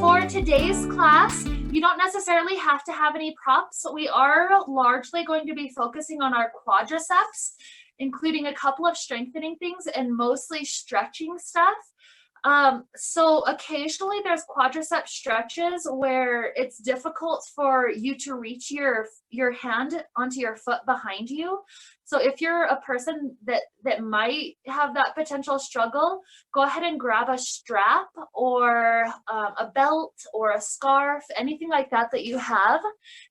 For today's class, you don't necessarily have to have any props. We are largely going to be focusing on our quadriceps, including a couple of strengthening things and mostly stretching stuff. So occasionally there's quadricep stretches where it's difficult for you to reach your hand onto your foot behind you. So if you're a person that might have that potential struggle, go ahead and grab a strap or a belt or a scarf, anything like that that you have,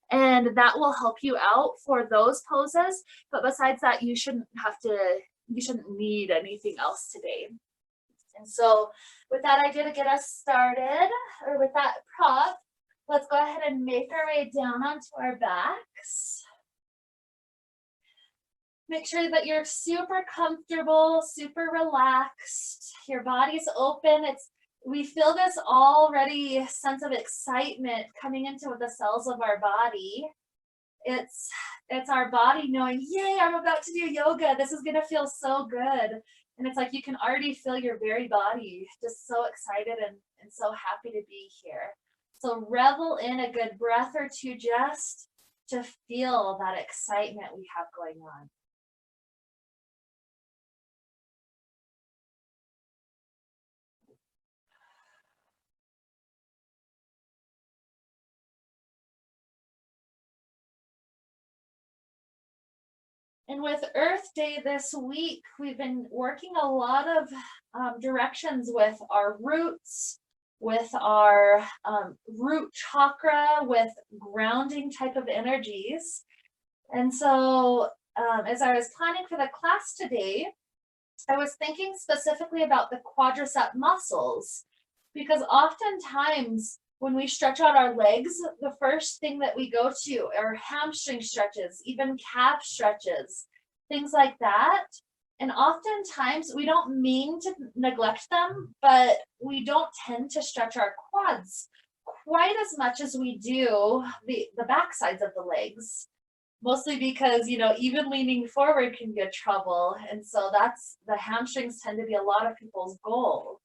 and that will help you out for those poses. But besides that, you shouldn't need anything else today. And so with that idea to get us started, or with that prop, let's go ahead and make our way down onto our backs. Make sure that you're super comfortable, super relaxed. Your body's open. We feel this already sense of excitement coming into the cells of our body. It's our body knowing, yay, I'm about to do yoga. This is gonna feel so good. And it's like you can already feel your very body just so excited and so happy to be here. So revel in a good breath or two just to feel that excitement we have going on. And with Earth Day this week, we've been working a lot of directions with our roots, with our root chakra, with grounding type of energies. And so as I was planning for the class today, I was thinking specifically about the quadricep muscles, because oftentimes when we stretch out our legs, the first thing that we go to are hamstring stretches, even calf stretches, things like that. And oftentimes we don't mean to neglect them, but we don't tend to stretch our quads quite as much as we do the back sides of the legs. Mostly because, even leaning forward can get trouble. And so the hamstrings tend to be a lot of people's goal.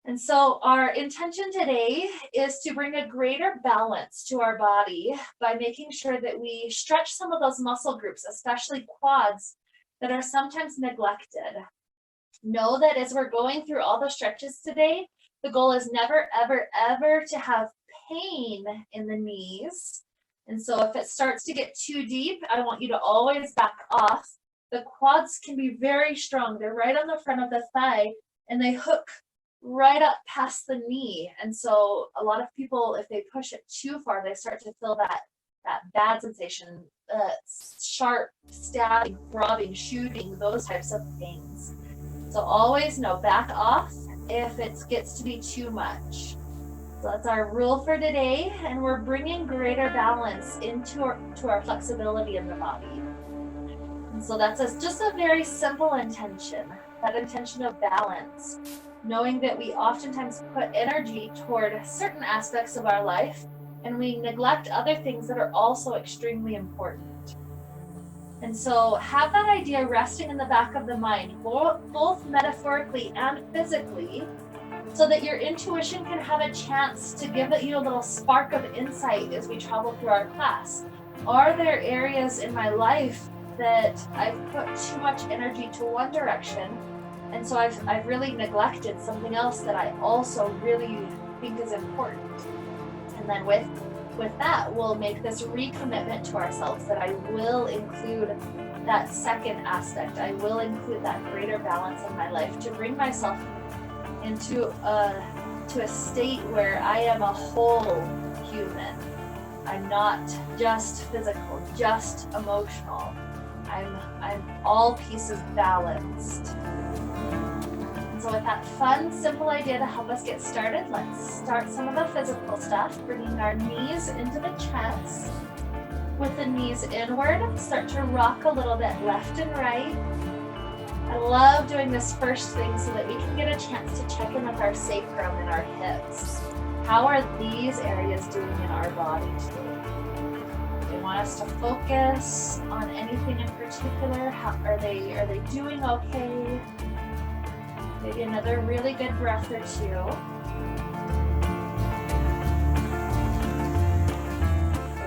And so our intention today is to bring a greater balance to our body by making sure that we stretch some of those muscle groups, especially quads, that are sometimes neglected. Know that as we're going through all the stretches today, the goal is never, ever, ever to have pain in the knees. And so if it starts to get too deep, I want you to always back off. The quads can be very strong. They're right on the front of the thigh, and they hook right up past the knee. And so a lot of people, if they push it too far, they start to feel that bad sensation, sharp, stabbing, throbbing, shooting, those types of things. So always know, back off if it gets to be too much. So that's our rule for today, and we're bringing greater balance into our flexibility in the body. And so that's just a very simple intention, that intention of balance, knowing that we oftentimes put energy toward certain aspects of our life and we neglect other things that are also extremely important. And so have that idea resting in the back of the mind, both metaphorically and physically, so that your intuition can have a chance to give you a little spark of insight as we travel through our class. Are there areas in my life that I've put too much energy to one direction, and so I've really neglected something else that I also really think is important? And then with that, we'll make this recommitment to ourselves that I will include that second aspect. I will include that greater balance in my life to bring myself into a state where I am a whole human. I'm not just physical, just emotional. I'm all pieces balanced. And so with that fun, simple idea to help us get started, let's start some of the physical stuff, bringing our knees into the chest. With the knees inward, start to rock a little bit left and right. I love doing this first thing so that we can get a chance to check in with our sacrum and our hips. How are these areas doing in our body today? We want us to focus on anything in particular? Are they doing okay? Maybe another really good breath or two.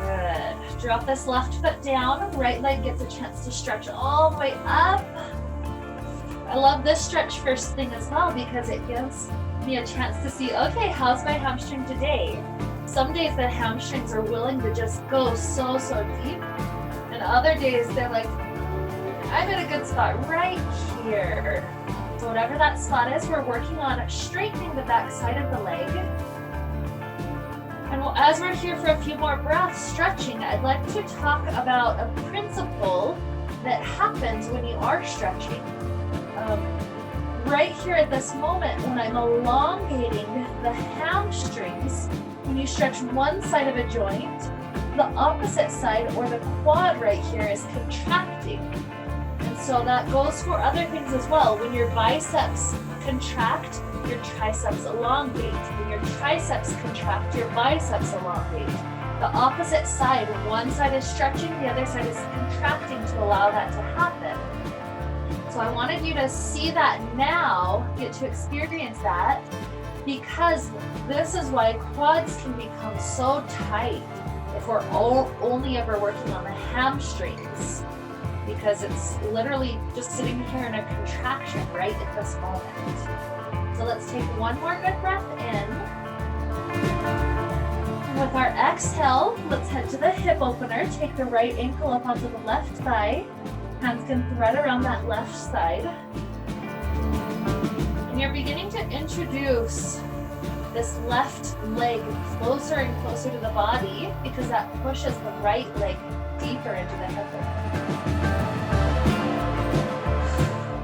Good. Drop this left foot down. Right leg gets a chance to stretch all the way up. I love this stretch first thing as well because it gives me a chance to see, okay, how's my hamstring today? Some days the hamstrings are willing to just go so deep, and other days they're like, I'm in a good spot right here. So whatever that spot is, we're working on straightening the back side of the leg. And as we're here for a few more breaths stretching, I'd like to talk about a principle that happens when you are stretching. Right here at this moment, when I'm elongating the hamstrings, when you stretch one side of a joint, the opposite side or the quad right here is contracting. And so that goes for other things as well. When your biceps contract, your triceps elongate. When your triceps contract, your biceps elongate. The opposite side, one side is stretching, the other side is contracting to allow that to happen. So I wanted you to see that now, get to experience that, because this is why quads can become so tight if we're only ever working on the hamstrings, because it's literally just sitting here in a contraction right at this moment. So let's take one more good breath in. And with our exhale, let's head to the hip opener. Take the right ankle up onto the left thigh. Hands can thread around that left side. And you're beginning to introduce this left leg closer and closer to the body because that pushes the right leg deeper into the hip opener.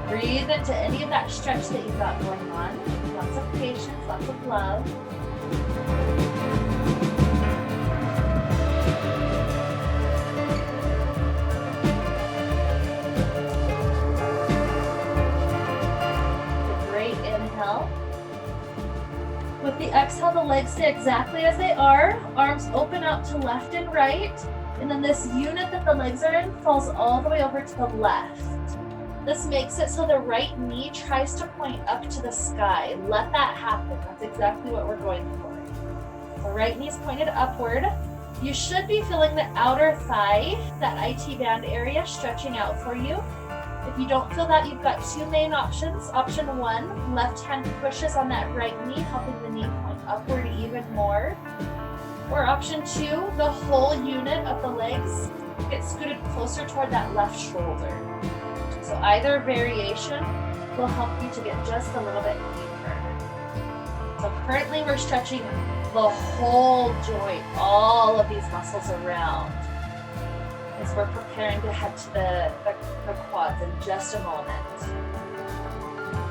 Breathe into any of that stretch that you've got going on. Lots of patience, lots of love. With the exhale, the legs stay exactly as they are. Arms open out to left and right. And then this unit that the legs are in falls all the way over to the left. This makes it so the right knee tries to point up to the sky. Let that happen. That's exactly what we're going for. The right knee's pointed upward. You should be feeling the outer thigh, that IT band area, stretching out for you. If you don't feel that, you've got two main options. Option one, left hand pushes on that right knee, helping the knee point upward even more. Or option two, the whole unit of the legs gets scooted closer toward that left shoulder. So either variation will help you to get just a little bit deeper. So currently we're stretching the whole joint, all of these muscles around, as we're preparing to head to the quads in just a moment.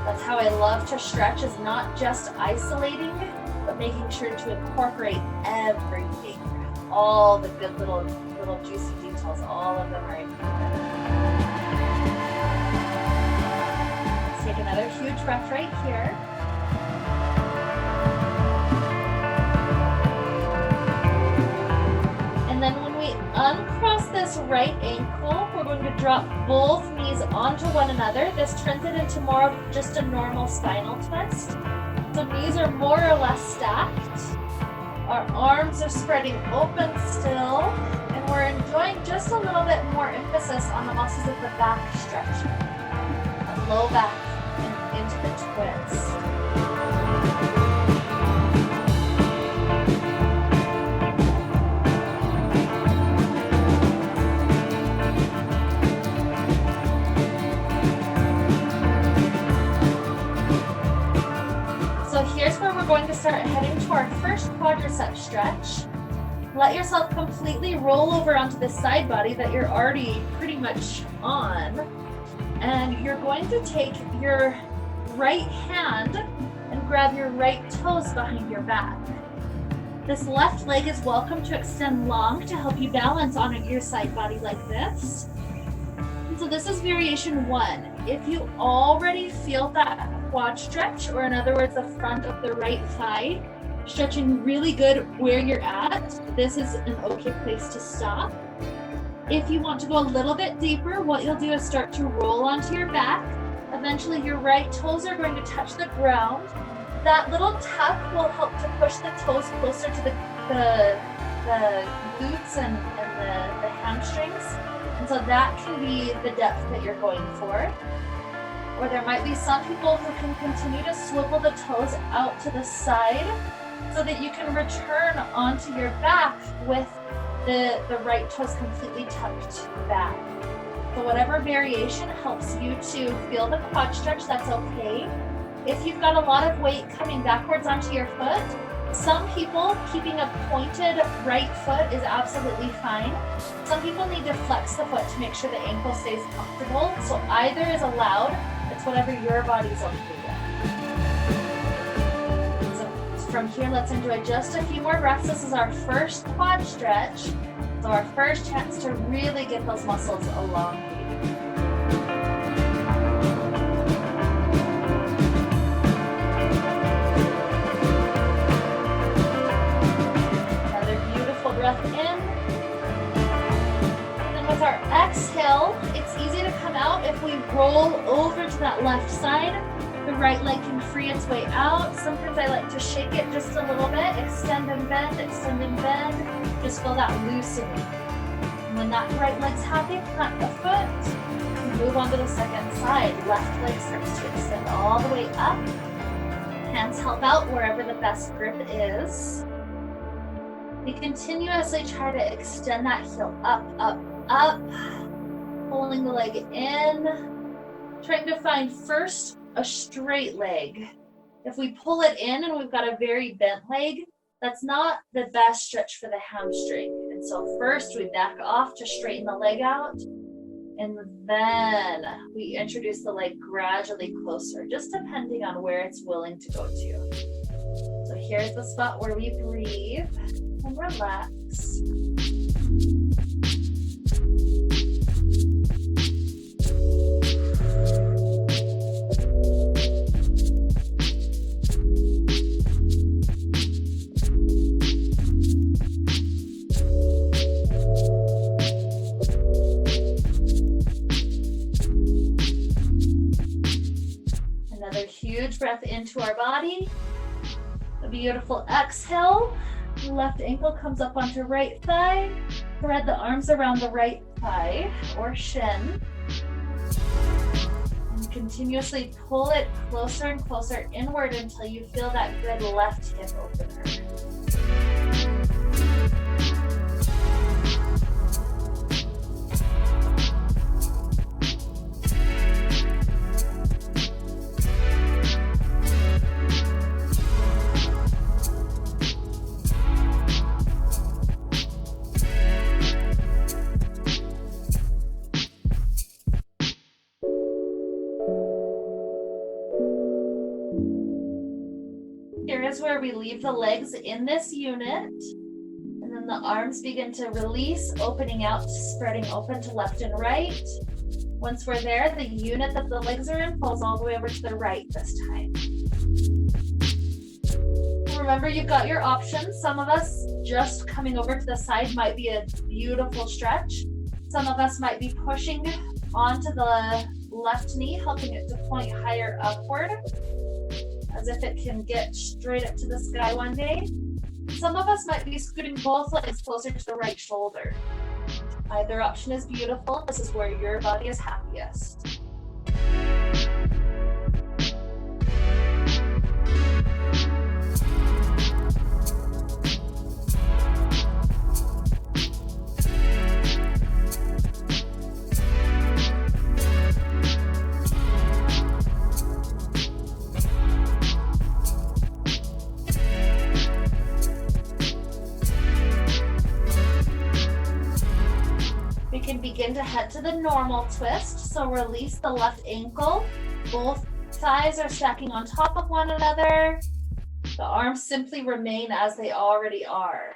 That's how I love to stretch, is not just isolating, but making sure to incorporate everything. All the good little juicy details, all of them are included. Let's take another huge breath right here. And then when we uncross this right ankle, we're going to drop both knees onto one another. This turns it into more of just a normal spinal twist. So knees are more or less stacked. Our arms are spreading open still, and we're enjoying just a little bit more emphasis on the muscles of the back stretching. And low back and into the twist. Going to start heading to our first quadriceps stretch. Let yourself completely roll over onto the side body that you're already pretty much on, and you're going to take your right hand and grab your right toes behind your back. This left leg is welcome to extend long to help you balance on your side body like this. And so this is variation one. If you already feel that quad stretch, or in other words, the front of the right thigh stretching really good where you're at, this is an okay place to stop. If you want to go a little bit deeper, what you'll do is start to roll onto your back. Eventually your right toes are going to touch the ground. That little tuck will help to push the toes closer to the glutes and the hamstrings. And so that can be the depth that you're going for. Or there might be some people who can continue to swivel the toes out to the side so that you can return onto your back with the right toes completely tucked back. So whatever variation helps you to feel the quad stretch, that's okay. If you've got a lot of weight coming backwards onto your foot, some people keeping a pointed right foot is absolutely fine. Some people need to flex the foot to make sure the ankle stays comfortable. So either is allowed. It's whatever your body's okay with. So from here, let's enjoy just a few more breaths. This is our first quad stretch. So our first chance to really get those muscles elongated. Breath in. And then with our exhale, it's easy to come out if we roll over to that left side. The right leg can free its way out. Sometimes I like to shake it just a little bit. Extend and bend, extend and bend. Just feel that loosening. And when that right leg's happy, plant the foot. Move on to the second side. Left leg starts to extend all the way up. Hands help out wherever the best grip is. We continuously try to extend that heel up, up, up, pulling the leg in, trying to find first a straight leg. If we pull it in and we've got a very bent leg, that's not the best stretch for the hamstring. And so first we back off to straighten the leg out, and then we introduce the leg gradually closer, just depending on where it's willing to go to. So here's the spot where we breathe and relax. Another huge breath into our body. A beautiful exhale. Left ankle comes up onto right thigh. Thread the arms around the right thigh or shin. And continuously pull it closer and closer inward until you feel that good left hip opener. Here is where we leave the legs in this unit, and then the arms begin to release, opening out, spreading open to left and right. Once we're there, the unit that the legs are in falls all the way over to the right this time. Remember, you've got your options. Some of us just coming over to the side might be a beautiful stretch. Some of us might be pushing onto the left knee, helping it to point higher upward, as if it can get straight up to the sky one day. Some of us might be scooting both legs closer to the right shoulder. Either option is beautiful. This is where your body is happiest. Begin to head to the normal twist. So release the left ankle. Both thighs are stacking on top of one another. The arms simply remain as they already are.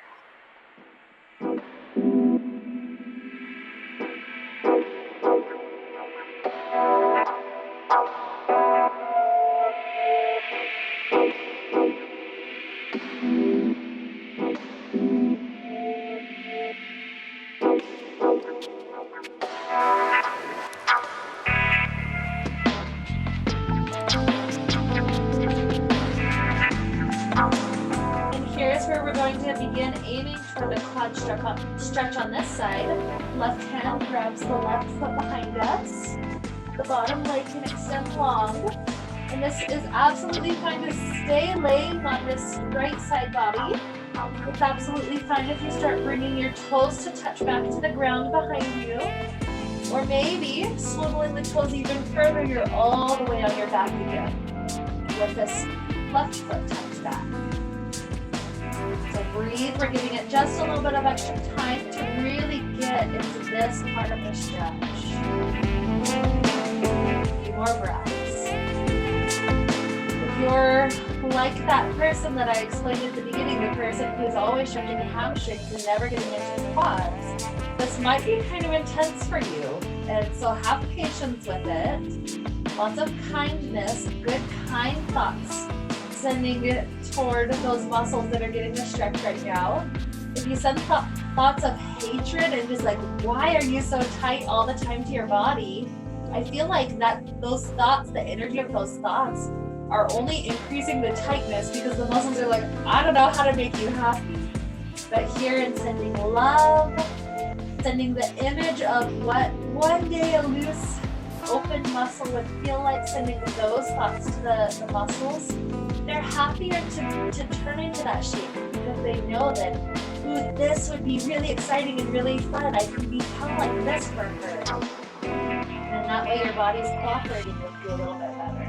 going to begin aiming for the quad stretch on this side. Left hand grabs the left foot behind us. The bottom leg can extend long. And this is absolutely fine to stay laying on this right side body. It's absolutely fine if you start bringing your toes to touch back to the ground behind you. Or maybe swiveling the toes even further, you're all the way on your back again. With this left foot tucked back. So breathe, we're giving it just a little bit of extra time to really get into this part of the stretch. A few more breaths. If you're like that person that I explained at the beginning, the person who's always stretching the hamstrings and never getting into the quads, this might be kind of intense for you. And so have patience with it. Lots of kindness, good kind thoughts, sending it toward those muscles that are getting the stretch right now. If you send thoughts of hatred and just like, why are you so tight all the time to your body? I feel like that those thoughts, the energy of those thoughts are only increasing the tightness because the muscles are like, I don't know how to make you happy. But here in sending love, sending the image of what one day a loose, open muscle would feel like, sending those thoughts to the muscles, they're happier to turn into that shape because they know that, ooh, this would be really exciting and really fun. I can become like this for her. And that way your body's cooperating with you a little bit better.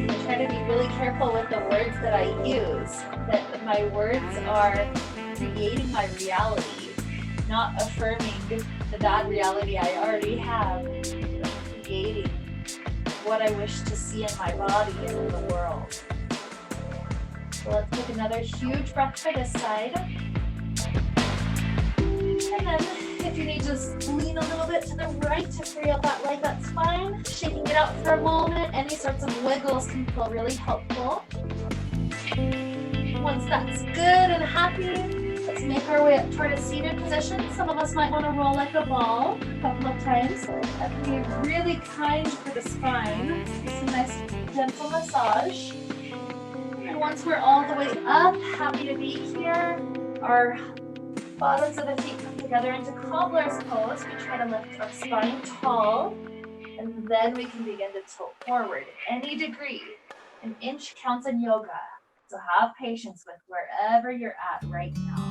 I try to be really careful with the words that I use, that my words are creating my reality, not affirming the bad reality I already have, creating what I wish to see in my body and in the world. So let's take another huge breath for this side. And then if you need to just lean a little bit to the right to free up that leg, that's fine. Shaking it out for a moment. Any sorts of wiggles can feel really helpful. Once that's good and happy, let's make our way up toward a seated position. Some of us might want to roll like a ball a couple of times. That can be really kind for the spine. Some nice gentle massage. And once we're all the way up, happy to be here. Our bottoms of the feet come together into cobbler's pose. We try to lift our spine tall, and then we can begin to tilt forward any degree. An inch counts in yoga, so have patience with wherever you're at right now.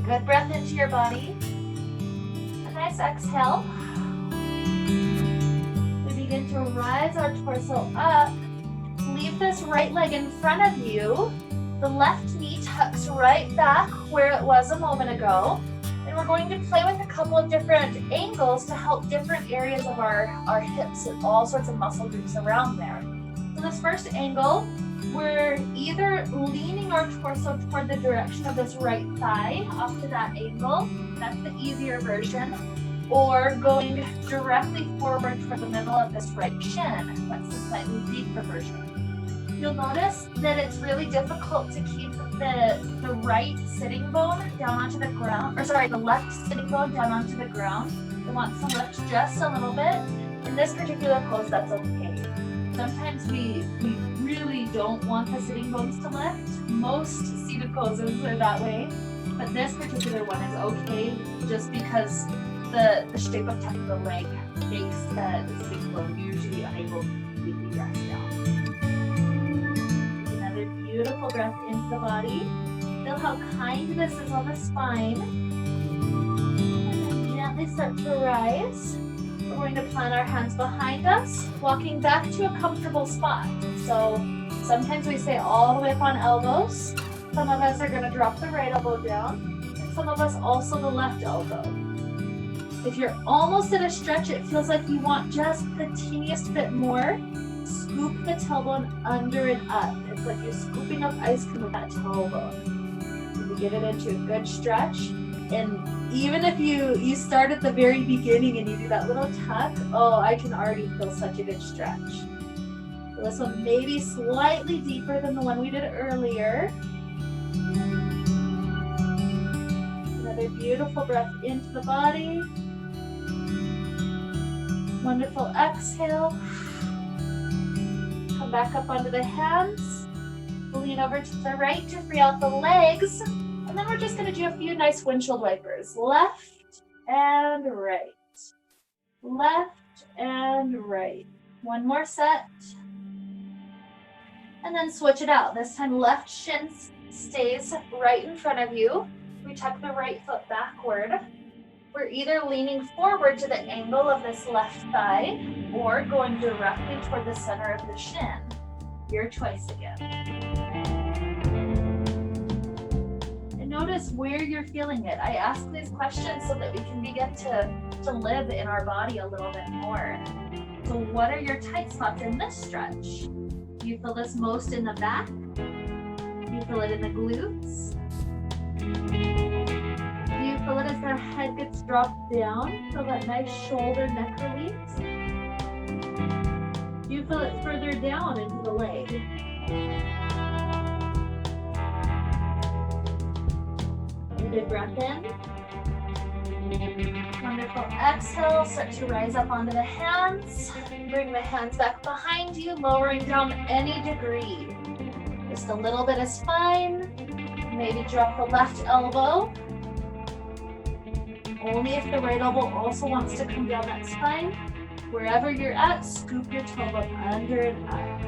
Good breath into your body. A nice exhale. We begin to rise our torso up. Leave this right leg in front of you. The left knee tucks right back where it was a moment ago. And we're going to play with a couple of different angles to help different areas of our hips and all sorts of muscle groups around there. So this first angle, we're either leaning our torso toward the direction of this right thigh off to that angle, that's the easier version, or going directly forward toward the middle of this right shin, that's the slightly deeper version. You'll notice that it's really difficult to keep the right sitting bone down onto the ground, or sorry, the left sitting bone down onto the ground. We want to lift just a little bit. In this particular pose, that's okay. Sometimes we really don't want the sitting bones to lift. Most seated poses are that way, but this particular one is okay just because the shape of the leg makes the sitting bone usually unable to completely rest down. Take another beautiful breath into the body. Feel how kind this is on the spine. And then gently start to rise. We're going to plant our hands behind us, walking back to a comfortable spot. So sometimes we stay all the way up on elbows. Some of us are going to drop the right elbow down, and some of us also the left elbow. If you're almost at a stretch, it feels like you want just the teeniest bit more, scoop the tailbone under and up. It's like you're scooping up ice cream with that tailbone. to get it into a good stretch. And even if you start at the very beginning and you do that little tuck, oh, I can already feel such a good stretch. So this one may be slightly deeper than the one we did earlier. Another beautiful breath into the body. Wonderful exhale. Come back up onto the hands. Lean over to the right to free out the legs. And then we're just going to do a few nice windshield wipers. Left and right. Left and right. One more set. And then switch it out. This time left shin stays right in front of you. We tuck the right foot backward. We're either leaning forward to the angle of this left thigh or going directly toward the center of the shin. Your choice again. And notice where you're feeling it. I ask these questions so that we can begin to live in our body a little bit more. So what are your tight spots in this stretch? Do you feel this most in the back? Do you feel it in the glutes? Do you feel it as their head gets dropped down? Feel that nice shoulder neck release? Do you feel it further down into the leg? A good breath in. Wonderful. Exhale, start to rise up onto the hands. Bring the hands back behind you, lowering down any degree. Just a little bit is fine. Maybe drop the left elbow. Only if the right elbow also wants to come down, that's fine. Wherever you're at, scoop your tailbone under and up.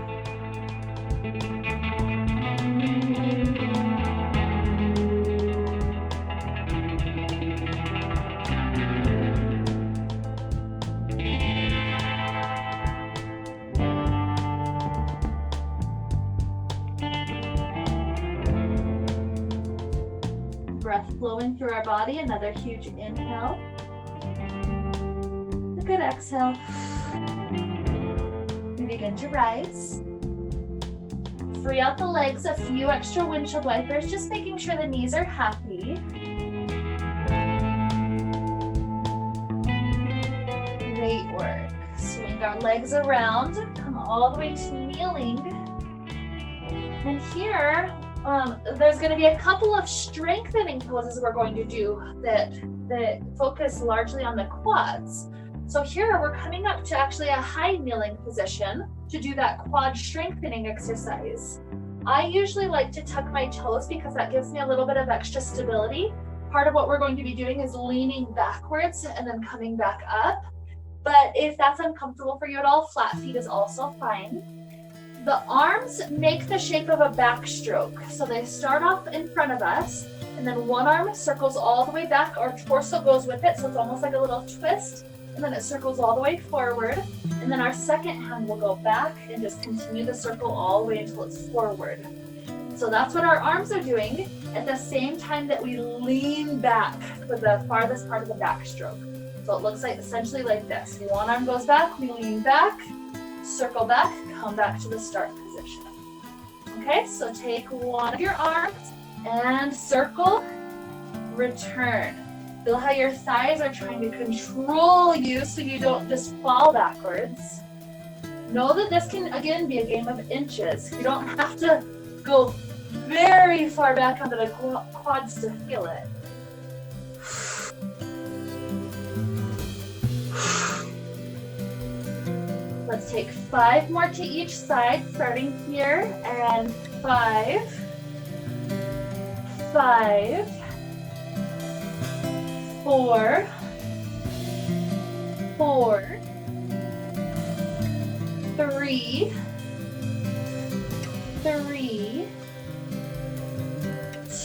Breath flowing through our body, another huge inhale. A good exhale. We begin to rise. Free out the legs, a few extra windshield wipers, just making sure the knees are happy. Great work. Swing our legs around, come all the way to kneeling. And here, there's going to be a couple of strengthening poses we're going to do that focus largely on the quads. So here we're coming up to actually a high kneeling position to do that quad strengthening exercise. I usually like to tuck my toes because that gives me a little bit of extra stability. Part of what we're going to be doing is leaning backwards and then coming back up. But if that's uncomfortable for you at all, flat feet is also fine. The arms make the shape of a backstroke. So they start off in front of us, and then one arm circles all the way back. Our torso goes with it, so it's almost like a little twist. And then it circles all the way forward. And then our second hand will go back and just continue the circle all the way until it's forward. So that's what our arms are doing at the same time that we lean back with the farthest part of the backstroke. So it looks like essentially like this. One arm goes back, we lean back, circle back, come back to the start position. Okay, so take one of your arms and circle, return. Feel how your thighs are trying to control you so you don't just fall backwards. Know that this can, again, be a game of inches. You don't have to go very far back onto the quads to feel it. Let's take 5 more to each side, starting here, and 5, 5, 4, 4, 3, 3,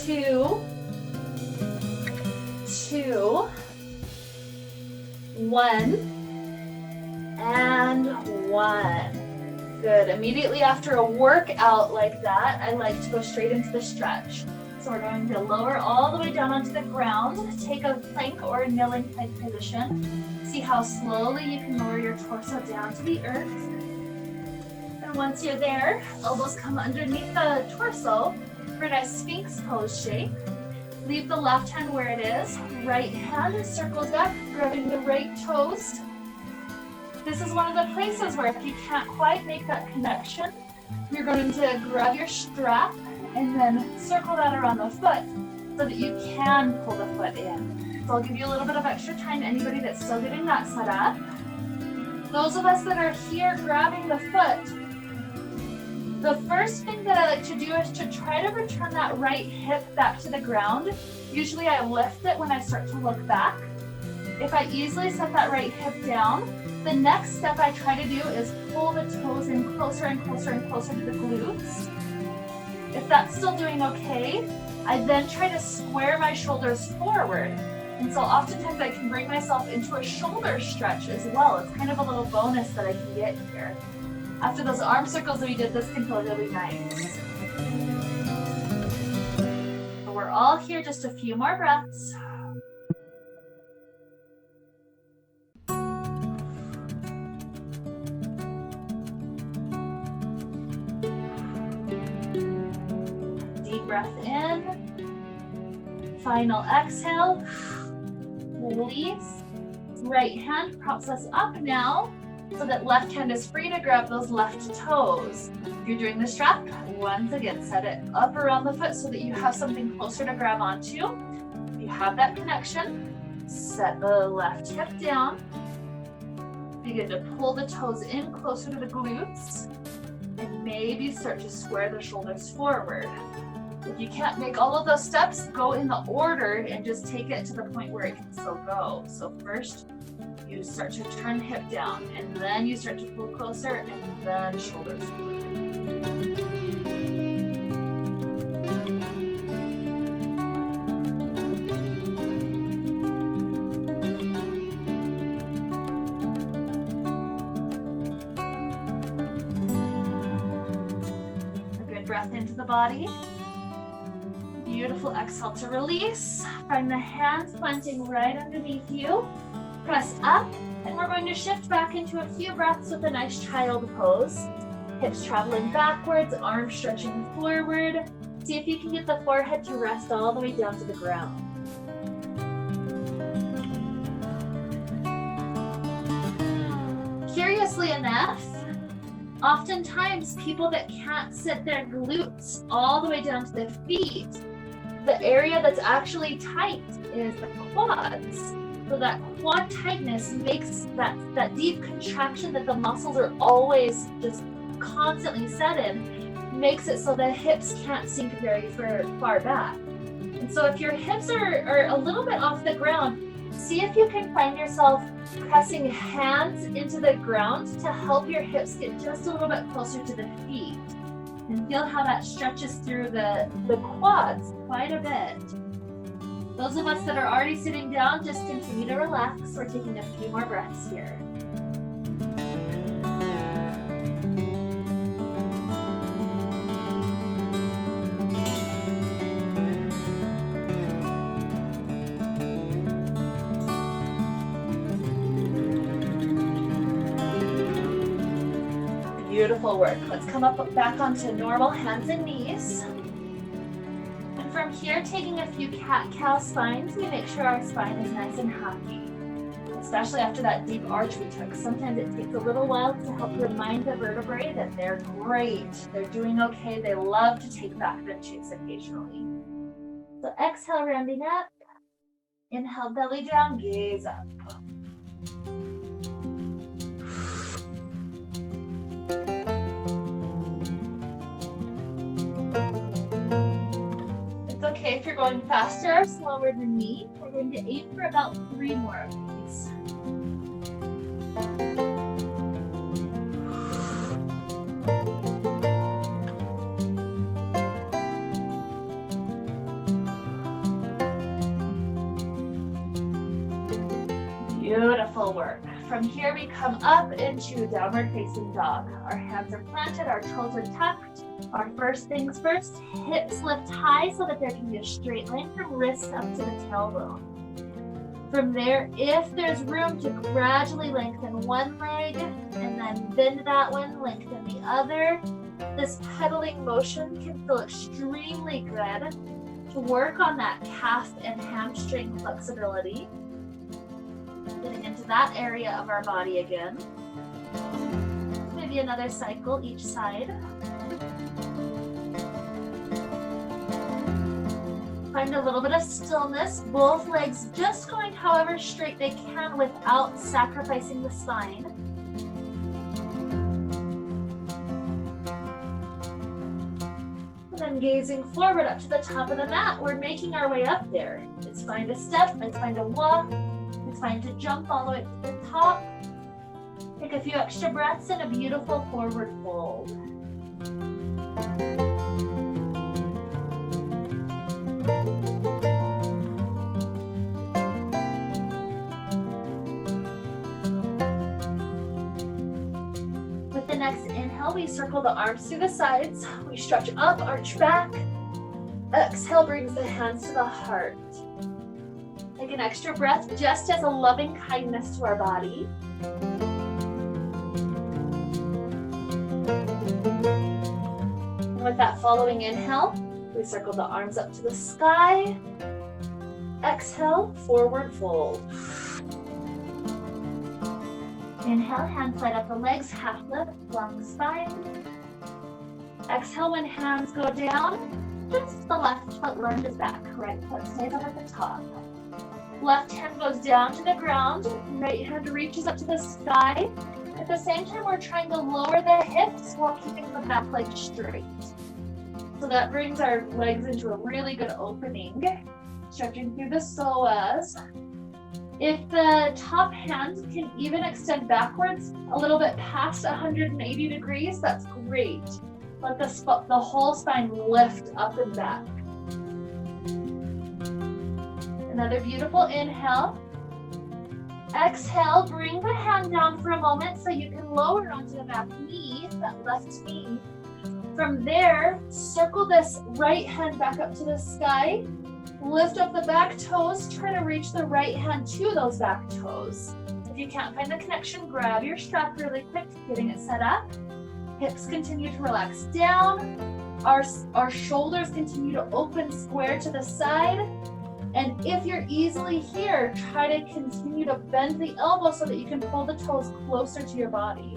2, 2, 1, and 1. Good. Immediately after a workout like that, I like to go straight into the stretch. So we're going to lower all the way down onto the ground, take a plank or a kneeling type position. See how slowly you can lower your torso down to the earth. And once you're there, elbows come underneath the torso for a nice Sphinx pose shape. Leave the left hand where it is. Right hand circles up, grabbing the right toes. This is one of the places where if you can't quite make that connection, you're going to grab your strap and then circle that around the foot so that you can pull the foot in. So I'll give you a little bit of extra time, anybody that's still getting that set up. Those of us that are here grabbing the foot, the first thing that I like to do is to try to return that right hip back to the ground. Usually I lift it when I start to look back. If I easily set that right hip down, the next step I try to do is pull the toes in closer and closer and closer to the glutes. If that's still doing okay, I then try to square my shoulders forward. And so oftentimes I can bring myself into a shoulder stretch as well. It's kind of a little bonus that I can get here. After those arm circles that we did, this can feel really nice. So we're all here, just a few more breaths. Deep breath in. Final exhale. Release. Right hand props us up now, so that left hand is free to grab those left toes. If you're doing the strap, once again, set it up around the foot so that you have something closer to grab onto. If you have that connection, set the left hip down. Begin to pull the toes in closer to the glutes, and maybe start to square the shoulders forward. If you can't make all of those steps, go in the order and just take it to the point where it can still go. So first, you start to turn hip down, and then you start to pull closer, and then shoulders forward. A good breath into the body. Beautiful exhale to release. Find the hands planting right underneath you. Press up, and we're going to shift back into a few breaths with a nice child pose. Hips traveling backwards, arms stretching forward. See if you can get the forehead to rest all the way down to the ground. Curiously enough, oftentimes people that can't sit their glutes all the way down to the feet, the area that's actually tight is the quads. So that quad tightness makes that deep contraction that the muscles are always just constantly set in, makes it so the hips can't sink very far back. And so if your hips are a little bit off the ground, see if you can find yourself pressing hands into the ground to help your hips get just a little bit closer to the feet. And feel how that stretches through the quads quite a bit. Those of us that are already sitting down, just continue to relax. We're taking a few more breaths here. Beautiful work. Let's come up back onto normal hands and knees. And from here, taking a few cat-cow spines, we make sure our spine is nice and happy, especially after that deep arch we took. Sometimes it takes a little while to help remind the vertebrae that they're great, they're doing okay, they love to take back bench shakes occasionally. So exhale, rounding up. Inhale, belly down, gaze up. Okay, if you're going faster or slower than me, we're going to aim for about 3 more of these. Beautiful work. From here, we come up into downward facing dog. Our hands are planted, our toes are tucked. Our first things first, hips lift high so that there can be a straight line from wrist up to the tailbone. From there, if there's room to gradually lengthen one leg and then bend that one, lengthen the other. This pedaling motion can feel extremely good. to work on that calf and hamstring flexibility. Getting into that area of our body again. Maybe another cycle each side. Find a little bit of stillness, both legs just going however straight they can without sacrificing the spine. And then gazing forward up to the top of the mat, we're making our way up there. It's fine to step, it's fine to walk, it's fine to jump all the way to the top. Take a few extra breaths in a beautiful forward fold. With the next inhale, we circle the arms through the sides. We stretch up, arch back. Exhale brings the hands to the heart. Take an extra breath just as a loving kindness to our body. And with that following inhale, we circle the arms up to the sky. Exhale, forward fold. Inhale, hands light up the legs, half lift, long spine. Exhale, when hands go down, just the left foot lunges back, right foot stays up at the top. Left hand goes down to the ground, right hand reaches up to the sky. At the same time, we're trying to lower the hips while keeping the back leg straight. So that brings our legs into a really good opening. Stretching through the psoas. If the top hand can even extend backwards a little bit past 180 degrees, that's great. Let the whole spine lift up and back. Another beautiful inhale. Exhale, bring the hand down for a moment so you can lower onto the back knee, that left knee. From there, circle this right hand back up to the sky. Lift up the back toes, try to reach the right hand to those back toes. If you can't find the connection, grab your strap really quick, getting it set up. Hips continue to relax down. Our shoulders continue to open square to the side. And if you're easily here, try to continue to bend the elbow so that you can pull the toes closer to your body.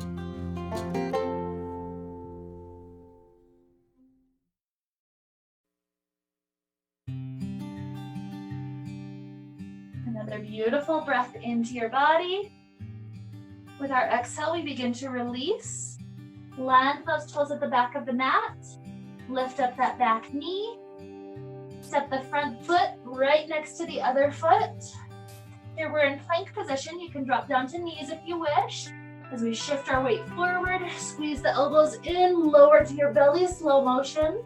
Another beautiful breath into your body. With our exhale, we begin to release. Land those toes at the back of the mat. Lift up that back knee. Step the front foot right next to the other foot. Here we're in plank position. You can drop down to knees if you wish. As we shift our weight forward, squeeze the elbows in, lower to your belly, slow motion.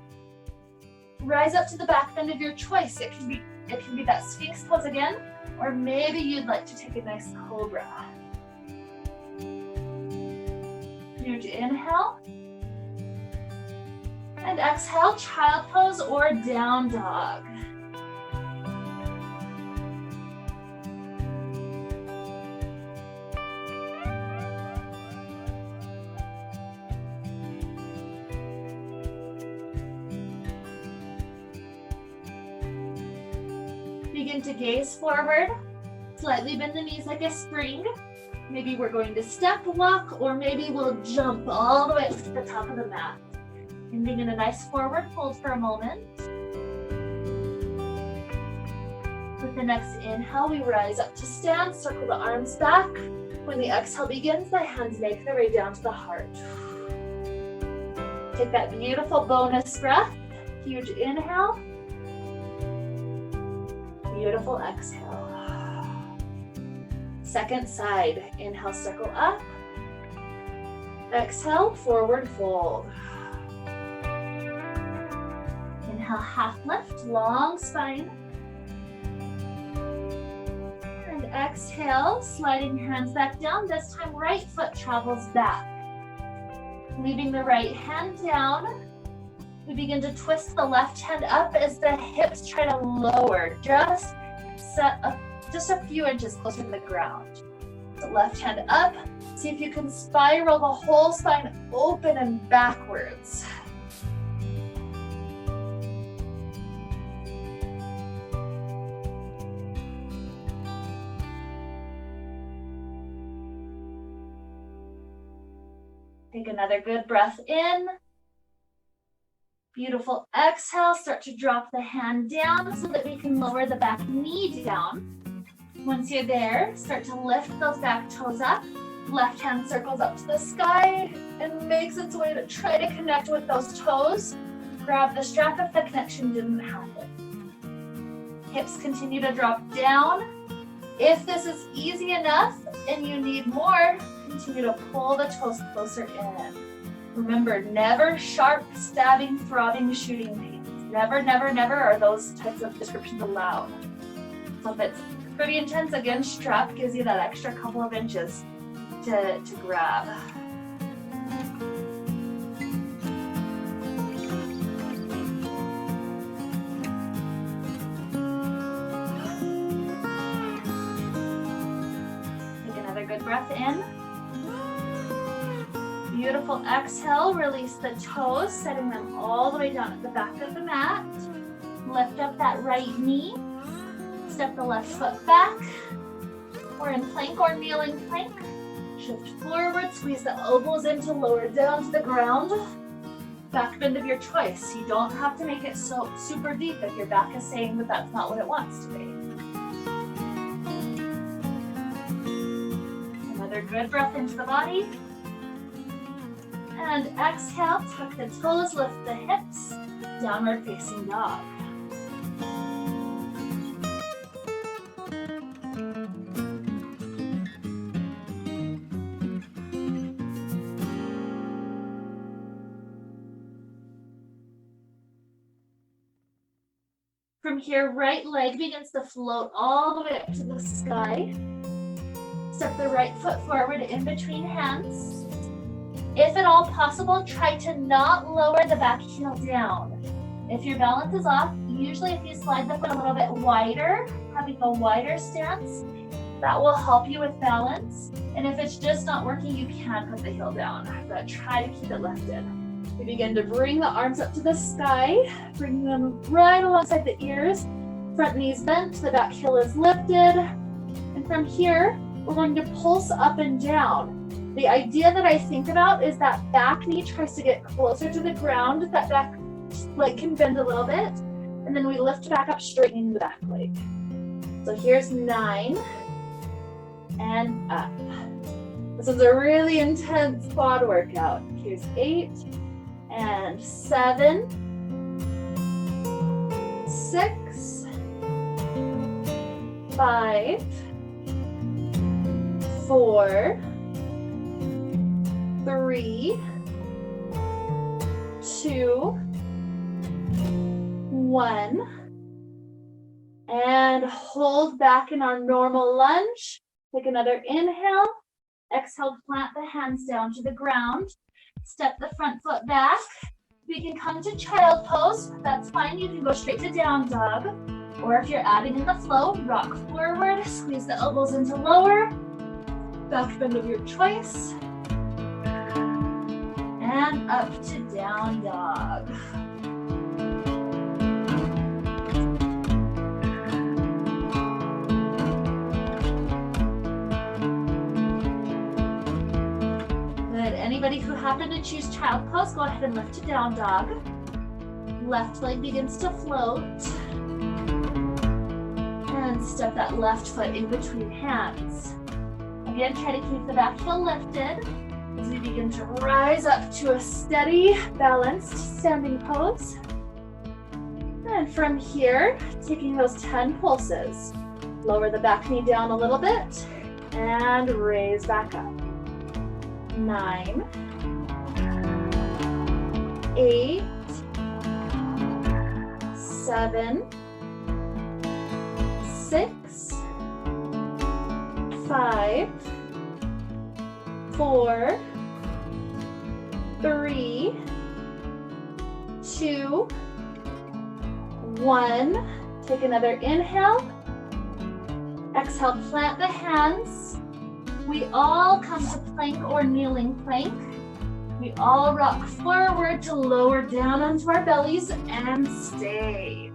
Rise up to the back bend of your choice. It can be that Sphinx pose again, or maybe you'd like to take a nice cobra. Huge inhale. And exhale, child pose or down dog. Begin to gaze forward, slightly bend the knees like a spring. Maybe we're going to step walk, or maybe we'll jump all the way up to the top of the mat. Ending in a nice forward fold for a moment. With the next inhale, we rise up to stand, circle the arms back. When the exhale begins, the hands make their way down to the heart. Take that beautiful bonus breath. Huge inhale. Beautiful exhale. Second side. Inhale, circle up. Exhale, forward fold. Inhale, half lift, long spine. And exhale, sliding hands back down. This time, right foot travels back. Leaving the right hand down. We begin to twist the left hand up as the hips try to lower. Just a few inches closer to the ground. The left hand up. See if you can spiral the whole spine open and backwards. Take another good breath in. Beautiful exhale. Start to drop the hand down so that we can lower the back knee down. Once you're there, start to lift those back toes up. Left hand circles up to the sky and makes its way to try to connect with those toes. Grab the strap if the connection didn't happen. Hips continue to drop down. If this is easy enough and you need more, continue to pull the toes closer in. Remember, never sharp, stabbing, throbbing, shooting pains. Never, never, never are those types of descriptions allowed. So if it's pretty intense, again, strap gives you that extra couple of inches to grab. Take another good breath in. Beautiful exhale, release the toes, setting them all the way down at the back of the mat. Lift up that right knee. Step the left foot back. We're in plank or kneeling plank. Shift forward, squeeze the elbows in to lower down to the ground. Back bend of your choice. You don't have to make it so super deep if your back is saying that that's not what it wants to be. Another good breath into the body. And exhale, tuck the toes, lift the hips, downward facing dog. From here, right leg begins to float all the way up to the sky. Step the right foot forward in between hands. If at all possible, try to not lower the back heel down. If your balance is off, usually if you slide the foot a little bit wider, having a wider stance, that will help you with balance. And if it's just not working, you can put the heel down, but try to keep it lifted. We begin to bring the arms up to the sky, bring them right alongside the ears. Front knees bent, the back heel is lifted. And from here, we're going to pulse up and down. The idea that I think about is that back knee tries to get closer to the ground. That back leg can bend a little bit. And then we lift back up, straightening the back leg. So here's 9 and up. This is a really intense quad workout. Here's 8 and 7, 6, 5, 4, 3, 2, 1, and hold back in our normal lunge. Take another inhale. Exhale, plant the hands down to the ground. Step the front foot back. We can come to child pose. That's fine. You can go straight to down dog. Or if you're adding in the flow, rock forward, squeeze the elbows into lower. Back bend of your choice. And up to down dog. Anybody who happened to choose child pose, go ahead and lift to down dog. Left leg begins to float. And step that left foot in between hands. Again, try to keep the back heel lifted as we begin to rise up to a steady, balanced standing pose. And from here, taking those 10 pulses. Lower the back knee down a little bit and raise back up. 9, 8, 7, 6, 5, 4, 3, 2, 1. Take another inhale. Exhale, plant the hands. We all come to plank or kneeling plank. We all rock forward to lower down onto our bellies and stay.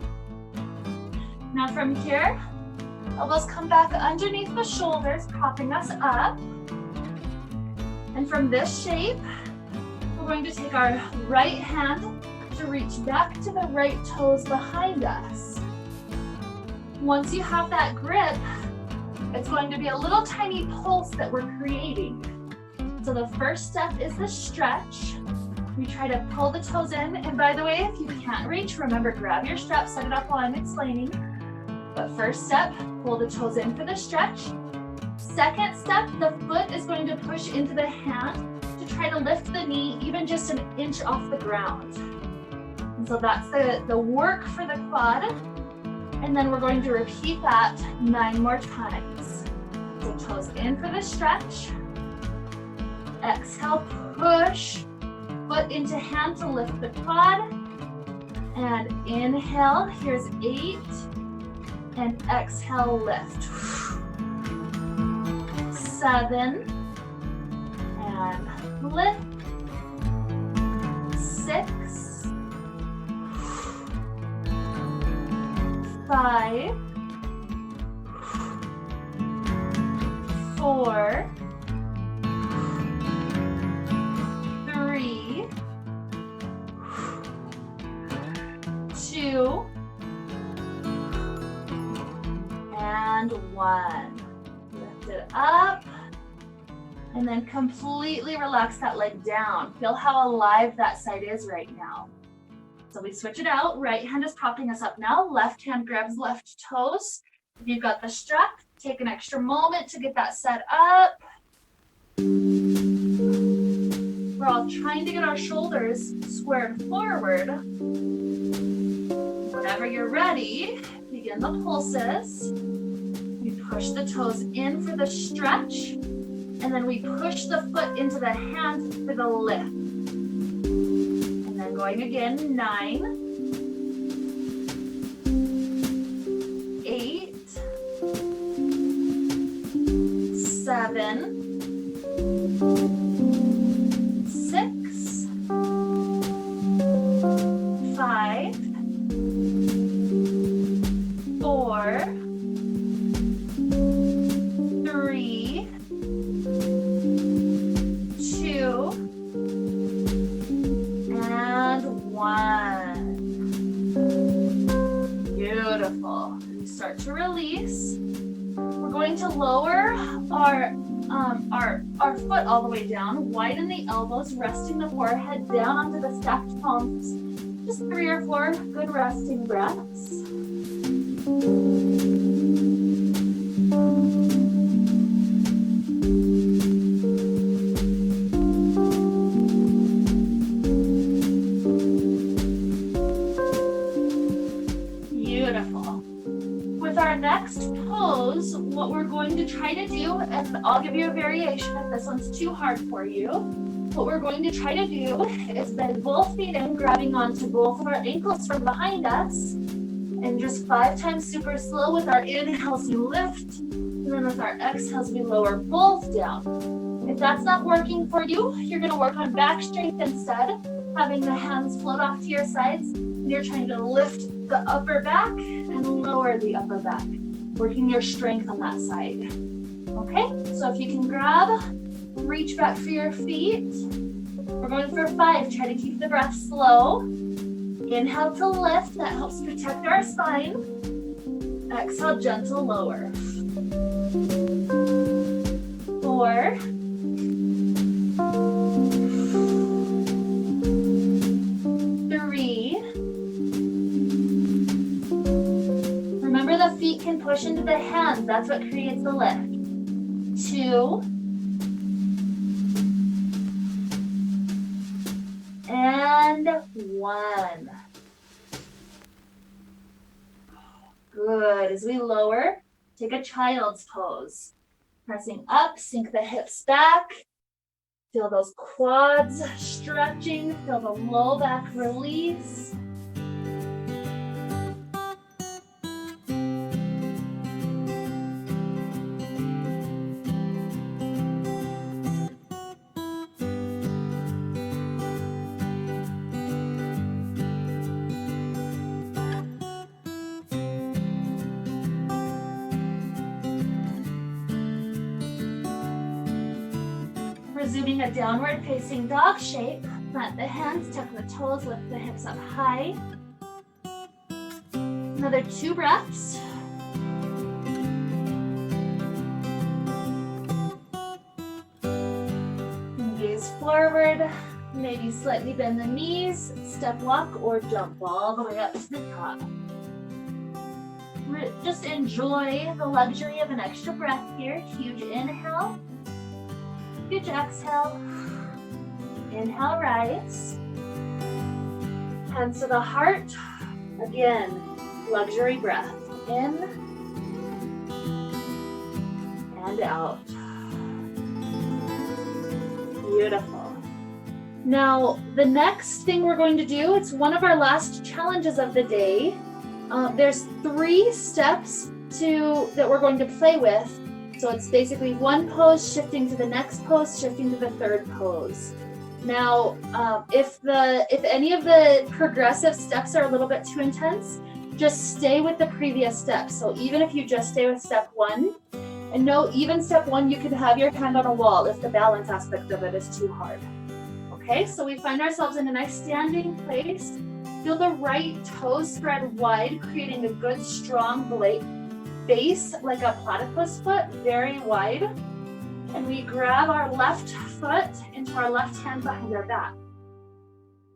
Now from here, elbows come back underneath the shoulders, propping us up. And from this shape, we're going to take our right hand to reach back to the right toes behind us. Once you have that grip, it's going to be a little tiny pulse that we're creating. So the first step is the stretch. We try to pull the toes in. And by the way, if you can't reach, remember, grab your strap, set it up while I'm explaining. But first step, pull the toes in for the stretch. Second step, the foot is going to push into the hand to try to lift the knee even just an inch off the ground. And so that's the work for the quad. And then we're going to repeat that 9 more times. So toes in for the stretch. Exhale, push. Foot into hand to lift the quad. And inhale, here's 8. And exhale, lift. 7. And lift. 6. 5. 4. 3. 2. And 1. Lift it up. And then completely relax that leg down. Feel how alive that side is right now. So we switch it out. Right hand is propping us up now. Left hand grabs left toes. If you've got the strap, take an extra moment to get that set up. We're all trying to get our shoulders squared forward. Whenever you're ready, begin the pulses. We push the toes in for the stretch, and then we push the foot into the hand for the lift. And then going again, 9, 8, 7, 6, 5, 4, 3, 2, and 1. Beautiful. We start to release. We're going to lower our foot all the way down, widen the elbows, resting the forehead down onto the stacked palms. Just 3 or 4 good resting breaths. Beautiful. With our next pose, what we're going to try to do, and I'll give you a variation if this one's too hard for you. What we're going to try to do is bend both feet in, grabbing onto both of our ankles from behind us. And just 5 times super slow. With our inhales, we lift. And then with our exhales, we lower both down. If that's not working for you, you're going to work on back strength instead, having the hands float off to your sides. And you're trying to lift the upper back and lower the upper back, working your strength on that side. Okay, so if you can grab, reach back for your feet. We're going for 5. Try to keep the breath slow. Inhale to lift. That helps protect our spine. Exhale, gentle lower. 4. 3. Remember, the feet can push into the hands. That's what creates the lift. 2. And 1. Good. As we lower, take a child's pose. Pressing up, sink the hips back. Feel those quads stretching. Feel the low back release. Resuming a downward facing dog shape. Plant the hands, tuck the toes, lift the hips up high. Another 2 breaths. And gaze forward. Maybe slightly bend the knees, step walk, or jump all the way up to the top. Just enjoy the luxury of an extra breath here. Huge inhale. Huge exhale. Inhale, rise. Hands to the heart. Again, luxury breath. In and out. Beautiful. Now, the next thing we're going to do, it's one of our last challenges of the day. There's 3 steps that we're going to play with. So it's basically one pose, shifting to the next pose, shifting to the third pose. Now, if any of the progressive steps are a little bit too intense, just stay with the previous steps. So even if you just stay with step 1, and no, even step 1, you can have your hand on a wall if the balance aspect of it is too hard. Okay, so we find ourselves in a nice standing place. Feel the right toes spread wide, creating a good strong base like a platypus foot, very wide. And we grab our left foot into our left hand behind our back.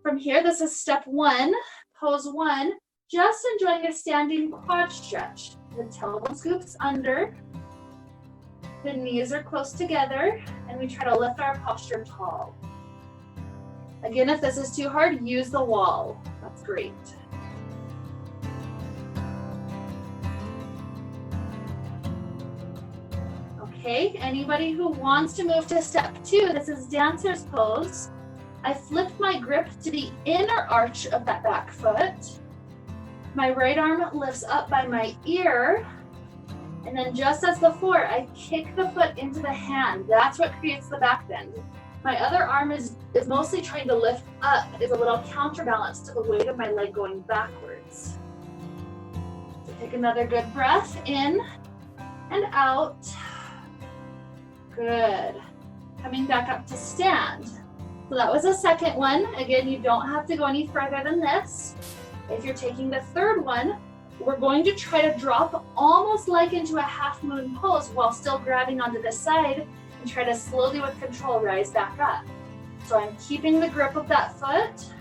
From here, this is step 1, pose 1, just enjoying a standing quad stretch. The tailbone scoops under, the knees are close together, and we try to lift our posture tall. Again, if this is too hard, use the wall. That's great. Okay, anybody who wants to move to step 2, this is dancer's pose. I flip my grip to the inner arch of that back foot. My right arm lifts up by my ear. And then just as before, I kick the foot into the hand. That's what creates the back bend. My other arm is mostly trying to lift up, is a little counterbalance to the weight of my leg going backwards. So take another good breath in and out. Good. Coming back up to stand. So that was the second one. Again, you don't have to go any further than this. If you're taking the third one, we're going to try to drop almost like into a half moon pose while still grabbing onto the side and try to slowly with control rise back up. So I'm keeping the grip of that foot.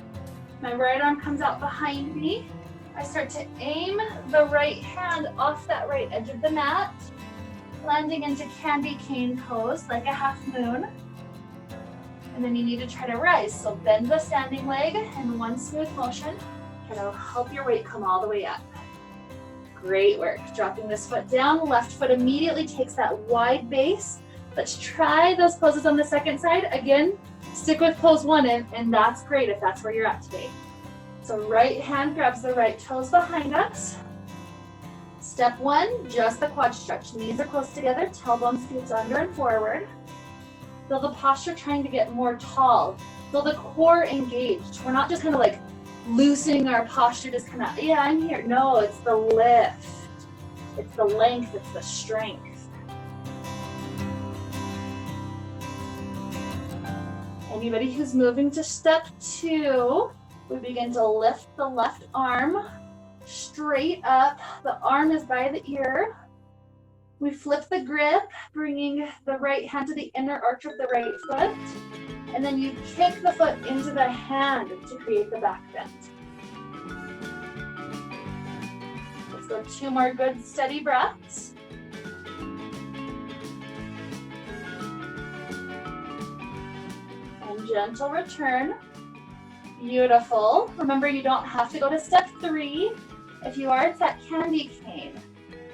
My right arm comes out behind me. I start to aim the right hand off that right edge of the mat, landing into candy cane pose like a half moon. And then you need to try to rise. So bend the standing leg in one smooth motion. Try to help your weight come all the way up. Great work. Dropping this foot down, left foot immediately takes that wide base. Let's try those poses on the second side. Again, stick with pose 1 and that's great if that's where you're at today. So right hand grabs the right toes behind us. Step 1, just the quad stretch. Knees are close together, tailbone scoots under and forward. Feel the posture trying to get more tall. Feel the core engaged. We're not just kind of like loosening our posture, just kind of, yeah, I'm here. No, it's the lift. It's the length, it's the strength. Anybody who's moving to step 2, we begin to lift the left arm straight up. The arm is by the ear. We flip the grip, bringing the right hand to the inner arch of the right foot. And then you kick the foot into the hand to create the back bend. Let's go 2 more good steady breaths. And gentle return. Beautiful. Remember, you don't have to go to step 3. If you are, it's that candy cane.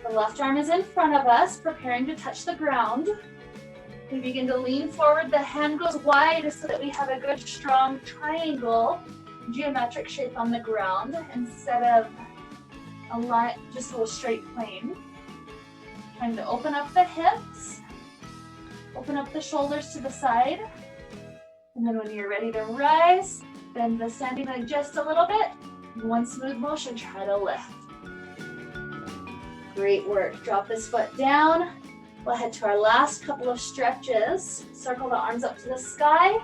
The left arm is in front of us, preparing to touch the ground. We begin to lean forward. The hand goes wide so that we have a good, strong triangle, geometric shape on the ground instead of a line, just a straight plane. Trying to open up the hips, open up the shoulders to the side. And then when you're ready to rise, bend the standing leg just a little bit. One smooth motion, try to lift. Great work. Drop this foot down. We'll head to our last couple of stretches. Circle the arms up to the sky.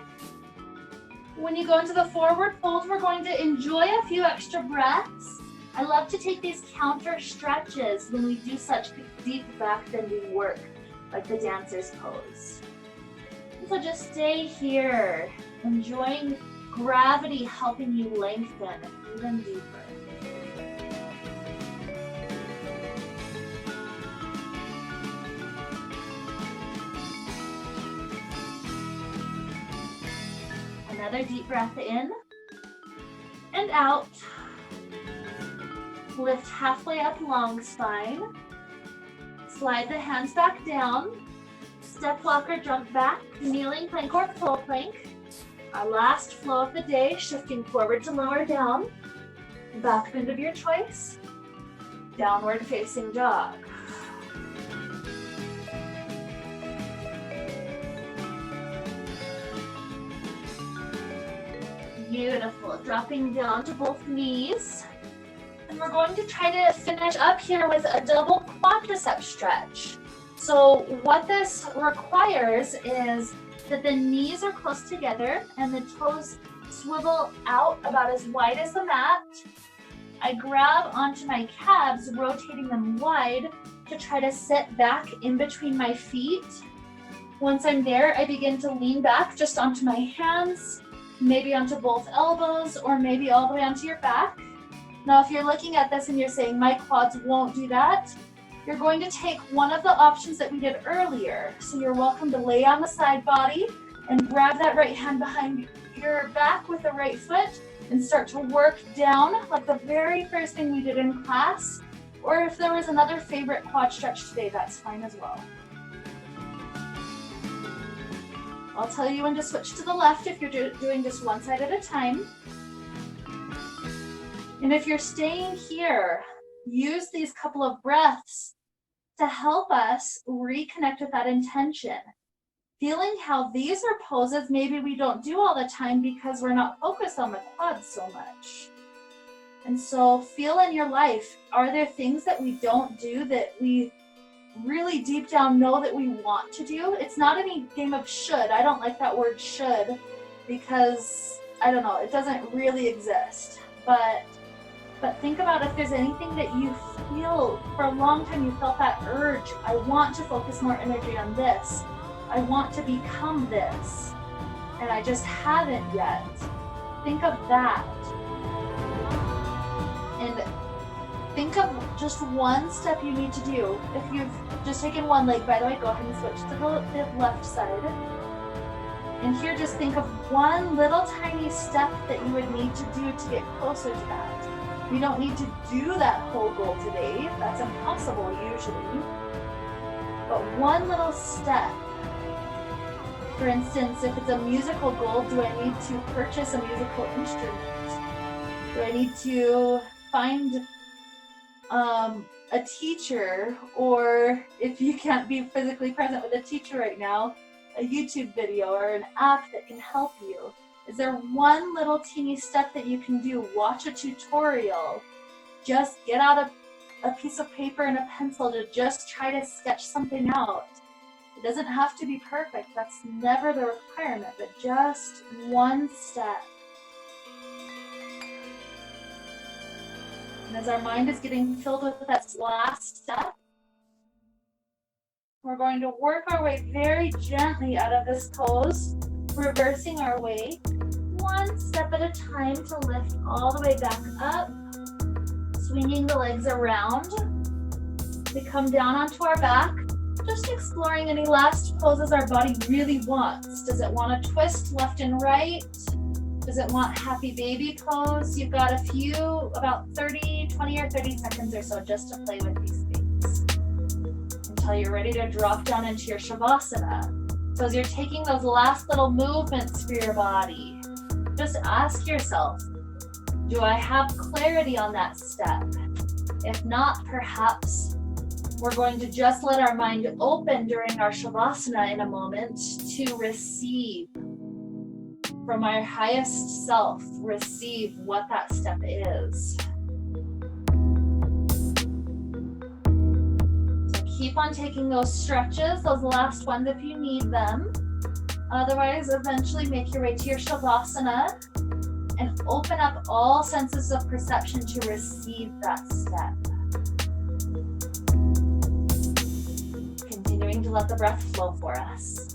When you go into the forward fold, we're going to enjoy a few extra breaths. I love to take these counter stretches when we do such deep back bending work, like the dancer's pose. So just stay here, enjoying gravity helping you lengthen even deeper. Another deep breath in and out. Lift halfway up, long spine. Slide the hands back down. Step walker, jump back, kneeling plank or full plank. Our last flow of the day, shifting forward to lower down. Back bend of your choice. Downward facing dog. Beautiful. Dropping down to both knees. And we're going to try to finish up here with a double quadricep stretch. So what this requires is that the knees are close together and the toes swivel out about as wide as the mat. I grab onto my calves, rotating them wide to try to sit back in between my feet. Once I'm there, I begin to lean back just onto my hands, maybe onto both elbows, or maybe all the way onto your back. Now, if you're looking at this and you're saying, my quads won't do that, you're going to take one of the options that we did earlier. So you're welcome to lay on the side body and grab that right hand behind your back with the right foot and start to work down like the very first thing we did in class. Or if there was another favorite quad stretch today, that's fine as well. I'll tell you when to switch to the left if you're doing just one side at a time. And if you're staying here, use these couple of breaths to help us reconnect with that intention. Feeling how these are poses maybe we don't do all the time because we're not focused on the quads so much. And so feel in your life, are there things that we don't do that we really deep down know that we want to do? It's not any game of should. I don't like that word should because, I don't know, it doesn't really exist. But think about if there's anything that you feel, for a long time you felt that urge, I want to focus more energy on this. I want to become this, and I just haven't yet. Think of that. And think of just one step you need to do. If you've just taken one leg, by the way, go ahead and switch to the left side. And here just think of one little tiny step that you would need to do to get closer to that. You don't need to do that whole goal today. That's impossible usually. But one little step. For instance, if it's a musical goal, do I need to purchase a musical instrument? Do I need to find a teacher, or if you can't be physically present with a teacher right now, a YouTube video or an app that can help you? Is there one little teeny step that you can do? Watch a tutorial. Just get out a piece of paper and a pencil to just try to sketch something out. It doesn't have to be perfect. That's never the requirement, but just one step. And as our mind is getting filled with that last step, we're going to work our way very gently out of this pose, reversing our way, one step at a time to lift all the way back up, swinging the legs around. We come down onto our back, just exploring any last poses our body really wants. Does it want to twist left and right? Does it want happy baby pose? You've got a few, about 20 or 30 seconds or so just to play with these things until you're ready to drop down into your Shavasana. So as you're taking those last little movements for your body, just ask yourself, do I have clarity on that step? If not, perhaps we're going to just let our mind open during our Shavasana in a moment to receive from our highest self, receive what that step is. So keep on taking those stretches, those last ones if you need them. Otherwise, eventually make your way to your Shavasana and open up all senses of perception to receive that step. Continuing to let the breath flow for us.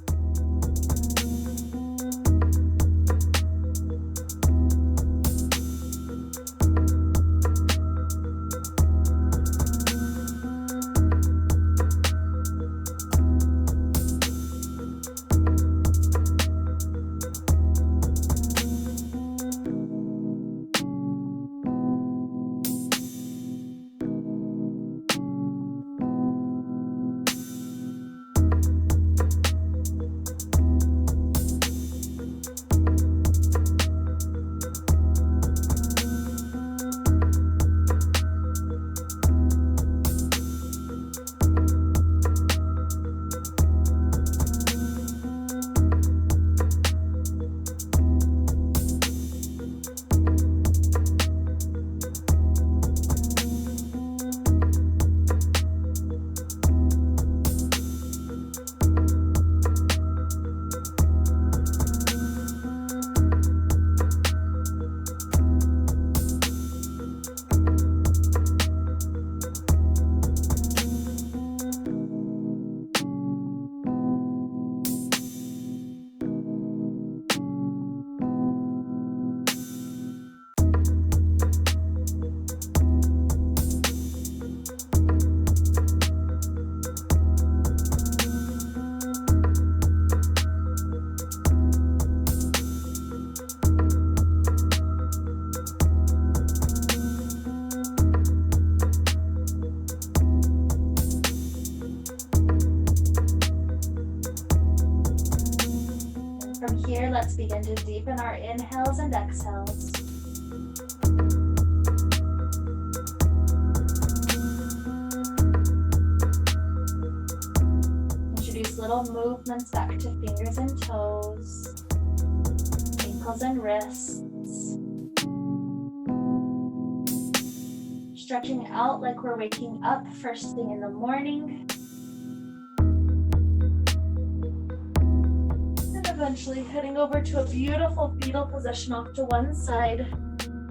From here, let's begin to deepen our inhales and exhales. Introduce little movements back to fingers and toes, ankles and wrists. Stretching out like we're waking up first thing in the morning. Eventually heading over to a beautiful fetal position off to one side,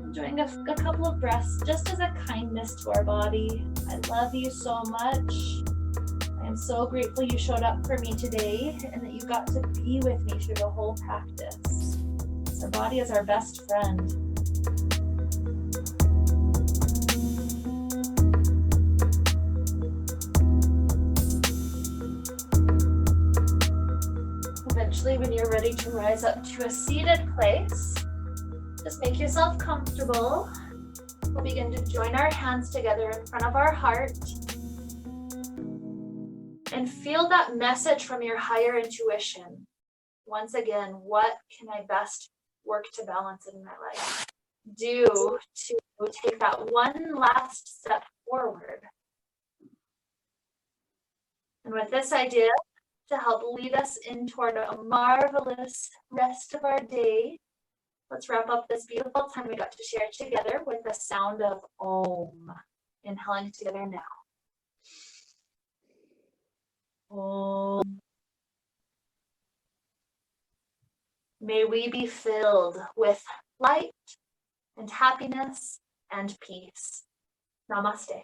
enjoying a couple of breaths just as a kindness to our body. I love you so much. I am so grateful you showed up for me today and that you got to be with me through the whole practice. Our body is our best friend. Eventually, when you're ready to rise up to a seated place, just make yourself comfortable. We'll begin to join our hands together in front of our heart and feel that message from your higher intuition. Once again, what can I best work to balance in my life? Do to take that one last step forward. And with this idea, to help lead us in toward a marvelous rest of our day, let's wrap up this beautiful time we got to share together with the sound of Om. Inhaling together now. Om. May we be filled with light and happiness and peace. Namaste.